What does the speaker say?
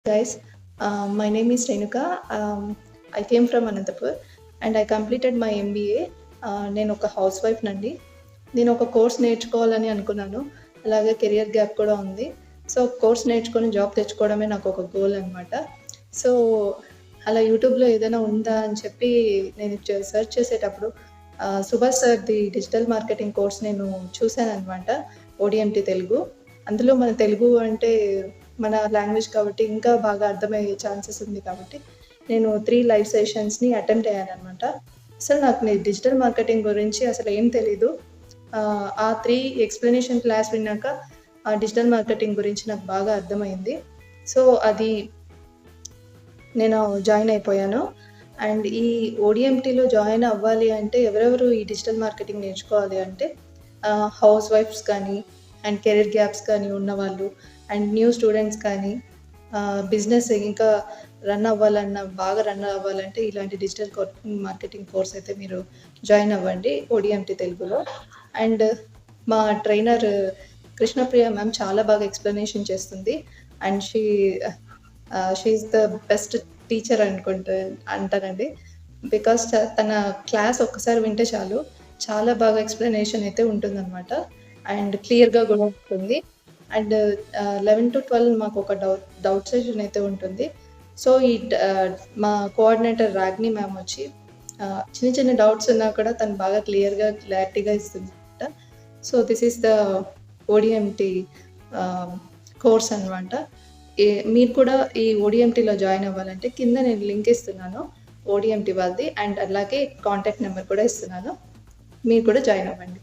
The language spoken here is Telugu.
Guys, my name is Renuka. I came from Anantapur and I completed my MBA. నేను ఒక హౌస్ వైఫ్ నండి. నేను ఒక కోర్స్ నేర్చుకోవాలని అనుకున్నాను. అలాగే కెరియర్ గ్యాప్ కూడా ఉంది. సో కోర్స్ నేర్చుకొని జాబ్ తెచ్చుకోవడమే నాకు ఒక గోల్ అనమాట. సో అలా యూట్యూబ్లో ఏదైనా ఉందా అని చెప్పి నేను సెర్చ్ చేసేటప్పుడు సుభాష్ సార్ది డిజిటల్ మార్కెటింగ్ కోర్స్ నేను చూశాను అనమాట. ఓడిఎంటి తెలుగు. అందులో మన తెలుగు అంటే మన లాంగ్వేజ్ కాబట్టి ఇంకా బాగా అర్థమయ్యే ఛాన్సెస్ ఉంది కాబట్టి నేను 3 లైవ్ సెషన్స్‌ని అటెంప్ట్ అయ్యాననమాట. అసలు నాకు డిజిటల్ మార్కెటింగ్ గురించి అసలు ఏం తెలీదు. ఆ 3 ఎక్స్‌ప్లనేషన్ క్లాస్ విన్నాక ఆ డిజిటల్ మార్కెటింగ్ గురించి నాకు బాగా అర్థమైంది. సో అది నేను జాయిన్ అయిపోయాను. అండ్ ఈ ఓడిఎంటీలో జాయిన్ అవ్వాలి అంటే ఎవరెవరు ఈ డిజిటల్ మార్కెటింగ్ నేర్చుకోవాలి అంటే హౌస్ వైఫ్స్ కానీ అండ్ కెరీర్ గ్యాప్స్ కానీ ఉన్నవాళ్ళు అండ్ న్యూ స్టూడెంట్స్ కానీ బిజినెస్ ఇంకా బాగా రన్ అవ్వాలంటే ఇలాంటి డిజిటల్ మార్కెటింగ్ కోర్స్ అయితే మీరు జాయిన్ అవ్వండి ఓడిఎంటీ తెలుగులో. అండ్ మా ట్రైనర్ కృష్ణప్రియ మ్యామ్ చాలా బాగా ఎక్స్ప్లెనేషన్ చేస్తుంది. And she's the best teacher అంటానండి. బికాస్ తన క్లాస్ ఒక్కసారి వింటే చాలు చాలా బాగా ఎక్స్ప్లెనేషన్ అయితే ఉంటుందన్నమాట. అండ్ క్లియర్‌గా కూడా ఉంటుంది. అండ్ 11-12 మాకు ఒక డౌట్ సెషన్ అయితే ఉంటుంది. సో మా కోఆర్డినేటర్ రాగిణి మ్యామ్ వచ్చి చిన్న చిన్న డౌట్స్ ఉన్నా కూడా తను బాగా క్లారిటీగా ఇస్తుందన్నమాట. So this is the ODMT course అనమాట. మీరు కూడా ఈ ఓడిఎంటీలో జాయిన్ అవ్వాలంటే కింద నేను లింక్ ఇస్తున్నాను ఓడిఎంటీ వాళ్ళది. అండ్ అలాగే కాంటాక్ట్ నెంబర్ కూడా ఇస్తున్నాను. మీరు కూడా జాయిన్ అవ్వండి.